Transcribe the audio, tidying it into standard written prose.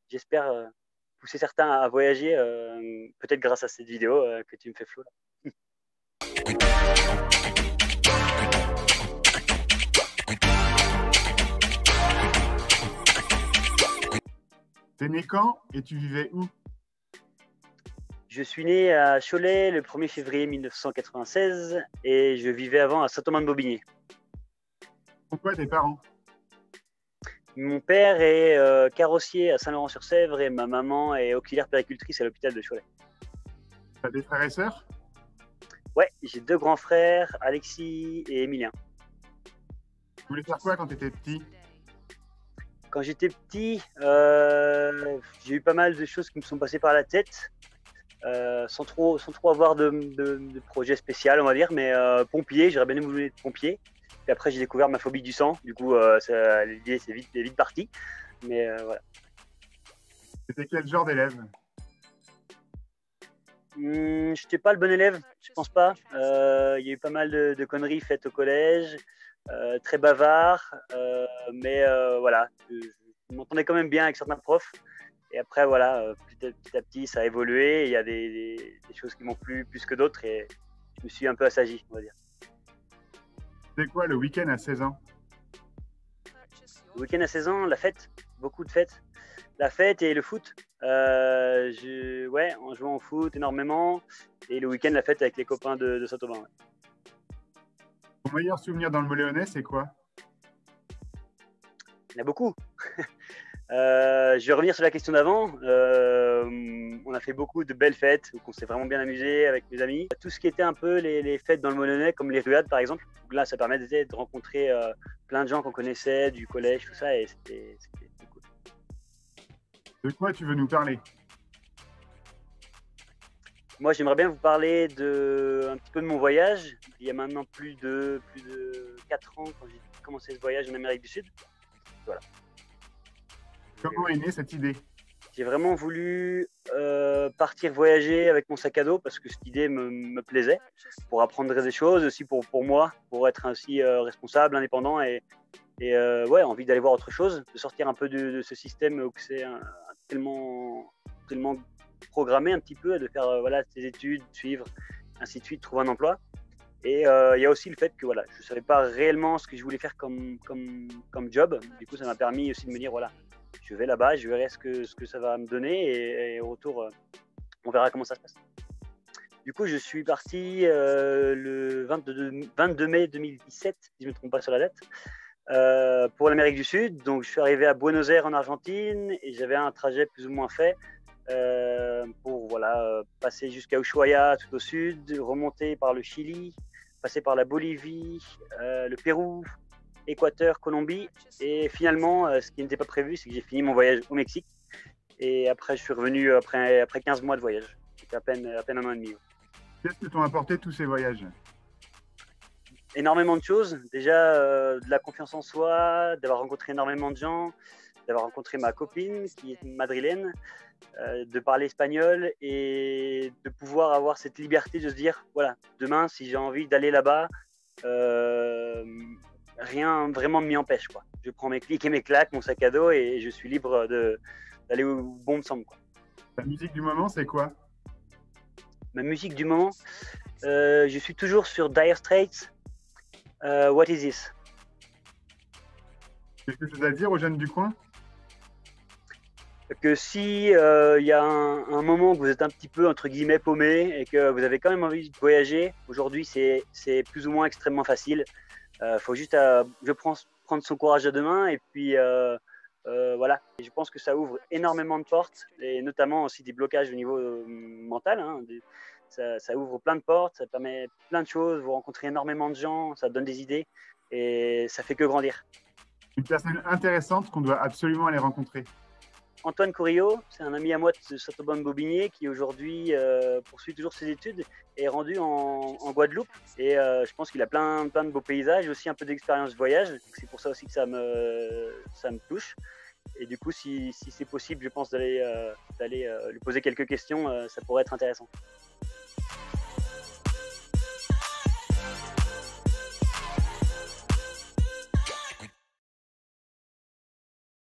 j'espère pousser certains à voyager, peut-être grâce à cette vidéo que tu me fais, Flo. T'es né quand et tu vivais où? Je suis né à Cholet le 1er février 1996 et je vivais avant à Saint-Thomas-de-Bobigny. Pourquoi tes parents? Mon père est carrossier à Saint-Laurent-sur-Sèvre et ma maman est auxiliaire péricultrice à l'hôpital de Cholet. T'as des frères et sœurs? Ouais, j'ai 2 grands frères, Alexis et Emilien. Tu voulais faire quoi quand t'étais petit? Quand j'étais petit, j'ai eu pas mal de choses qui me sont passées par la tête, sans trop avoir de projet spécial, on va dire, mais pompier, j'aurais bien voulu être pompier. Puis après, j'ai découvert ma phobie du sang, du coup, l'idée c'est vite parti. Mais voilà. T'étais quel genre d'élève? Je n'étais pas le bon élève, je pense pas. Il y a eu pas mal de conneries faites au collège, très bavard, mais voilà, je m'entendais quand même bien avec certains profs. Et après, voilà, petit à petit, ça a évolué. Il y a des choses qui m'ont plu plus que d'autres et je me suis un peu assagi, on va dire. C'était quoi le week-end à 16 ans? Le week-end à 16 ans, la fête, beaucoup de fêtes. La fête et le foot. Ouais, en jouant au foot énormément. Et le week-end, la fête avec les copains de Saint-Aubin. Ouais. Ton meilleur souvenir dans le Moléonnais, c'est quoi? Il y en a beaucoup. Je vais revenir sur la question d'avant. On a fait beaucoup de belles fêtes où on s'est vraiment bien amusé avec mes amis. Tout ce qui était un peu les fêtes dans le Moléonnais, comme les ruades par exemple. Donc là, ça permettait de rencontrer plein de gens qu'on connaissait du collège, tout ça, et c'était cool. De quoi tu veux nous parler? Moi, j'aimerais bien vous parler un petit peu de mon voyage. Il y a maintenant plus de 4 ans quand j'ai commencé ce voyage en Amérique du Sud. Voilà. Comment est née cette idée? J'ai vraiment voulu partir voyager avec mon sac à dos parce que cette idée me plaisait, pour apprendre des choses, aussi pour moi, pour être ainsi responsable, indépendant et ouais, envie d'aller voir autre chose, de sortir un peu de ce système où c'est tellement programmé un petit peu, de faire voilà, ses études, suivre, ainsi de suite, trouver un emploi. Et il y a aussi le fait que voilà, je ne savais pas réellement ce que je voulais faire comme job. Du coup, ça m'a permis aussi de me dire, voilà, je vais là-bas, je verrai ce que ça va me donner et au retour, on verra comment ça se passe. Du coup, je suis parti le 22 mai 2017, si je ne me trompe pas sur la date, pour l'Amérique du Sud. Donc, je suis arrivé à Buenos Aires en Argentine et j'avais un trajet plus ou moins fait pour voilà, passer jusqu'à Ushuaia tout au sud, remonter par le Chili, passer par la Bolivie, le Pérou, Équateur, Colombie. Et finalement, ce qui n'était pas prévu, c'est que j'ai fini mon voyage au Mexique. Et après, je suis revenu après 15 mois de voyage. C'était à peine 1 an et demi. Qu'est-ce que t'ont apporté tous ces voyages? Énormément de choses. Déjà, de la confiance en soi, d'avoir rencontré énormément de gens, d'avoir rencontré ma copine qui est madrilène, de parler espagnol et de pouvoir avoir cette liberté de se dire, voilà, demain, si j'ai envie d'aller là-bas, rien vraiment ne m'y empêche, quoi. Je prends mes clics et mes claques, mon sac à dos et je suis libre d'aller où bon me semble, quoi. Ta musique du moment, c'est quoi? Ma musique du moment, je suis toujours sur Dire Straits. What is this? Quelque chose à dire aux jeunes du coin? Que si y a un moment où vous êtes un petit peu entre guillemets paumé et que vous avez quand même envie de voyager, aujourd'hui c'est plus ou moins extrêmement facile. Faut juste, prendre son courage à deux mains et puis voilà. Et je pense que ça ouvre énormément de portes et notamment aussi des blocages au niveau mental. Hein. Ça ouvre plein de portes, ça permet plein de choses. Vous rencontrez énormément de gens, ça donne des idées et ça fait que grandir. Une personne intéressante qu'on doit absolument aller rencontrer. Antoine Corio, c'est un ami à moi de Saint-Aubin-de-Bobigny qui aujourd'hui poursuit toujours ses études et est rendu en Guadeloupe. Et je pense qu'il a plein de beaux paysages, aussi un peu d'expérience de voyage. C'est pour ça aussi que ça me touche. Et du coup, si c'est possible, je pense d'aller lui poser quelques questions, ça pourrait être intéressant.